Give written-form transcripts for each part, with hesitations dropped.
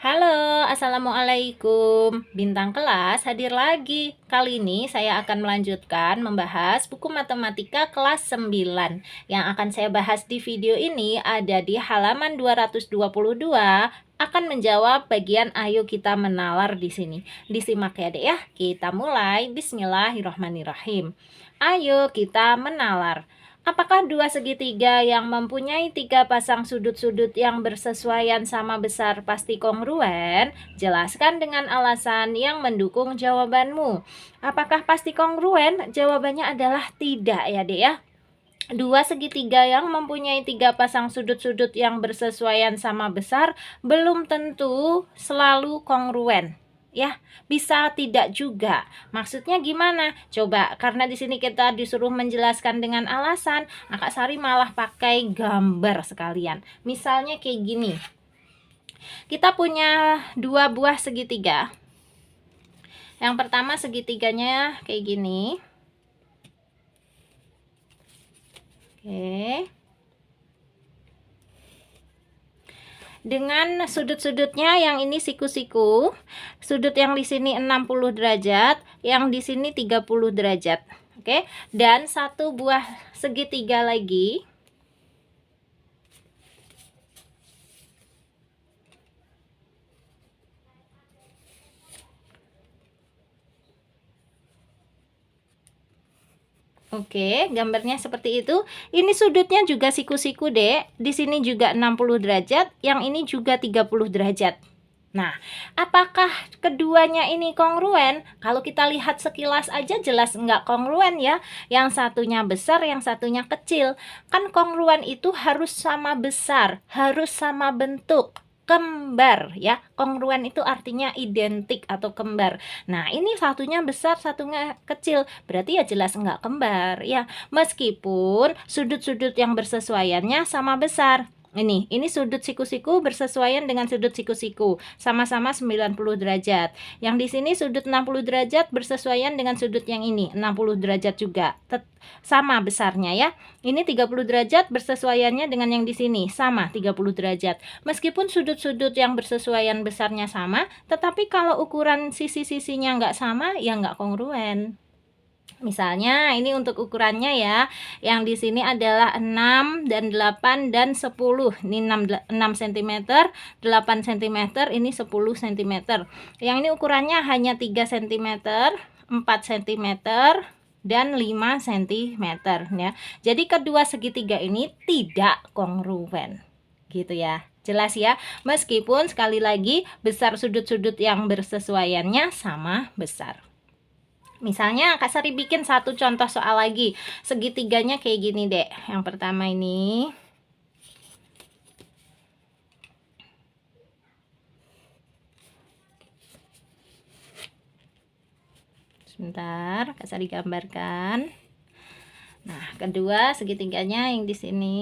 Halo, Assalamualaikum. Bintang kelas hadir lagi. Kali ini saya akan melanjutkan membahas buku matematika kelas 9. Yang akan saya bahas di video ini ada di halaman 222, akan menjawab bagian ayo kita menalar di sini. Disimak ya, Dek ya. Kita mulai. Bismillahirrahmanirrahim. Ayo kita menalar. Apakah dua segitiga yang mempunyai tiga pasang sudut-sudut yang bersesuaian sama besar pasti kongruen? Jelaskan dengan alasan yang mendukung jawabanmu. Apakah pasti kongruen? Jawabannya adalah tidak ya, Dek ya. Dua segitiga yang mempunyai tiga pasang sudut-sudut yang bersesuaian sama besar belum tentu selalu kongruen. Ya, bisa tidak juga. Maksudnya gimana? Coba, karena di sini kita disuruh menjelaskan dengan alasan, Kak Sari malah pakai gambar sekalian. Misalnya kayak gini. Kita punya dua buah segitiga. Yang pertama segitiganya kayak gini. Oke. Dengan sudut-sudutnya yang ini siku-siku. Sudut yang di sini 60 derajat, yang di sini 30 derajat. Oke. Dan satu buah segitiga lagi. Oke, gambarnya seperti itu. Ini sudutnya juga siku-siku, Dek. Di sini juga 60 derajat, yang ini juga 30 derajat. Nah, apakah keduanya ini kongruen? Kalau kita lihat sekilas aja jelas nggak kongruen ya. Yang satunya besar, yang satunya kecil. Kan kongruen itu harus sama besar, harus sama bentuk. Kembar ya, kongruen itu artinya identik atau kembar. Nah, ini satunya besar, satunya kecil, berarti ya jelas enggak kembar ya, meskipun sudut-sudut yang bersesuaiannya sama besar. Ini sudut siku-siku bersesuaian dengan sudut siku-siku, sama-sama 90 derajat. Yang di sini sudut 60 derajat bersesuaian dengan sudut yang ini, 60 derajat juga. Sama besarnya ya. Ini 30 derajat bersesuaiannya dengan yang di sini, sama 30 derajat. Meskipun sudut-sudut yang bersesuaian besarnya sama, tetapi kalau ukuran sisi-sisinya nggak sama, ya nggak kongruen. Misalnya ini untuk ukurannya ya. Yang di sini adalah 6 dan 8 dan 10. Ini 6 cm, 8 cm, ini 10 cm. Yang ini ukurannya hanya 3 cm, 4 cm dan 5 cm ya. Jadi kedua segitiga ini tidak kongruen. Gitu ya. Jelas ya. Meskipun sekali lagi besar sudut-sudut yang bersesuaiannya sama besar. Misalnya Kak Sari bikin satu contoh soal lagi. Segitiganya kayak gini, Dek. Yang pertama ini. Sebentar, Kak Sari gambarkan. Nah, kedua segitiganya yang di sini.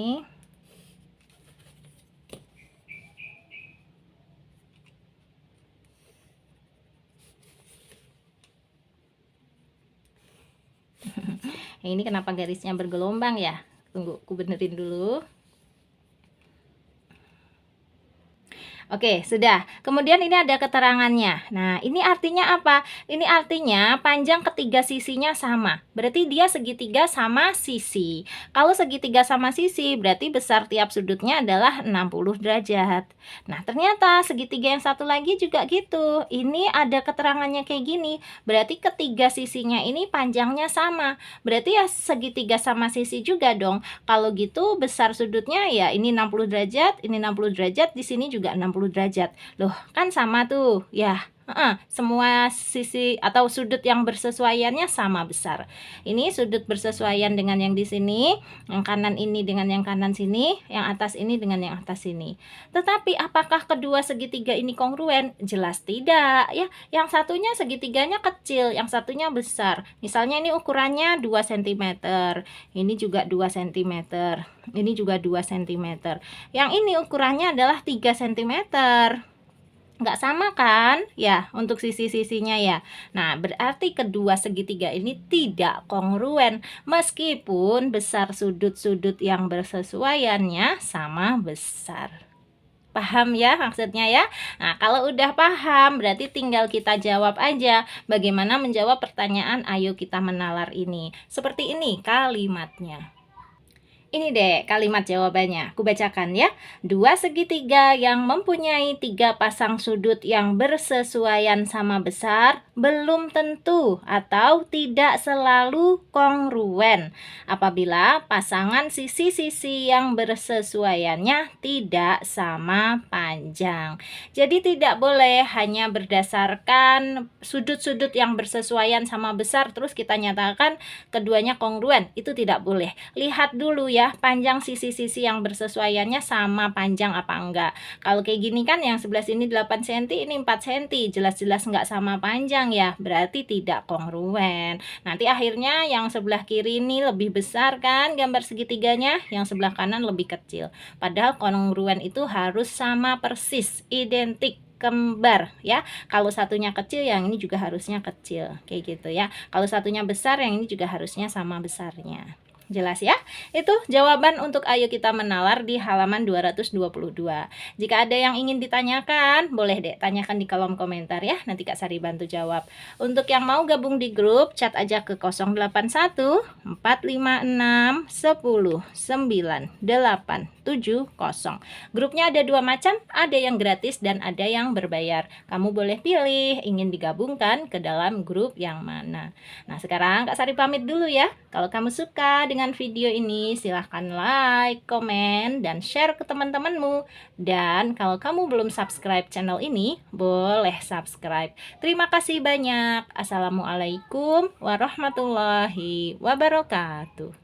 Ini kenapa garisnya bergelombang ya? Tunggu, aku benerin dulu. Oke, sudah. Kemudian ini ada keterangannya. Nah, ini artinya apa? Ini artinya panjang ketiga sisinya sama. Berarti dia segitiga sama sisi. Kalau segitiga sama sisi, berarti besar tiap sudutnya adalah 60 derajat. Nah, ternyata segitiga yang satu lagi juga gitu. Ini ada keterangannya kayak gini. Berarti ketiga sisinya ini panjangnya sama. Berarti ya segitiga sama sisi juga dong. Kalau gitu besar sudutnya ya ini 60 derajat, ini 60 derajat, di sini juga 60 derajat. Loh, kan sama tuh ya. Semua sisi atau sudut yang bersesuaiannya sama besar. Ini sudut bersesuaian dengan yang di sini, yang kanan ini dengan yang kanan sini, yang atas ini dengan yang atas sini. Tetapi apakah kedua segitiga ini kongruen? Jelas tidak ya. Yang satunya segitiganya kecil, yang satunya besar. Misalnya ini ukurannya 2 cm. Ini juga 2 cm. Ini juga 2 cm. Yang ini ukurannya adalah 3 cm. Nggak sama kan ya untuk sisi-sisinya ya. Nah, berarti kedua segitiga ini tidak kongruen meskipun besar sudut-sudut yang bersesuaiannya sama besar. Paham ya maksudnya ya? Nah, kalau udah paham berarti tinggal kita jawab aja bagaimana menjawab pertanyaan ayo kita menalar ini. Seperti ini kalimatnya. Ini deh kalimat jawabannya, aku bacakan ya. Dua segitiga yang mempunyai tiga pasang sudut yang bersesuaian sama besar belum tentu atau tidak selalu kongruen apabila pasangan sisi-sisi yang bersesuaiannya tidak sama panjang. Jadi tidak boleh hanya berdasarkan sudut-sudut yang bersesuaian sama besar terus kita nyatakan keduanya kongruen, itu tidak boleh. Lihat dulu ya panjang sisi-sisi yang bersesuaiannya sama panjang apa enggak. Kalau kayak gini kan yang sebelah sini 8 cm, ini 4 cm, jelas-jelas enggak sama panjang ya, berarti tidak kongruen. Nanti akhirnya yang sebelah kiri ini lebih besar kan gambar segitiganya, yang sebelah kanan lebih kecil. Padahal kongruen itu harus sama persis, identik, kembar ya. Kalau satunya kecil yang ini juga harusnya kecil kayak gitu ya. Kalau satunya besar yang ini juga harusnya sama besarnya. Jelas ya? Itu jawaban untuk ayo kita menalar di halaman 222. Jika ada yang ingin ditanyakan, boleh deh tanyakan di kolom komentar ya. Nanti Kak Sari bantu jawab. Untuk yang mau gabung di grup, chat aja ke 081 456 10 9 870. Grupnya ada dua macam, ada yang gratis dan ada yang berbayar. Kamu boleh pilih ingin digabungkan ke dalam grup yang mana. Nah, sekarang Kak Sari pamit dulu ya. Kalau kamu suka dengan video ini, silahkan like, komen, dan share ke teman-temanmu. Dan kalau kamu belum subscribe channel ini, boleh subscribe. Terima kasih banyak. Assalamualaikum warahmatullahi wabarakatuh.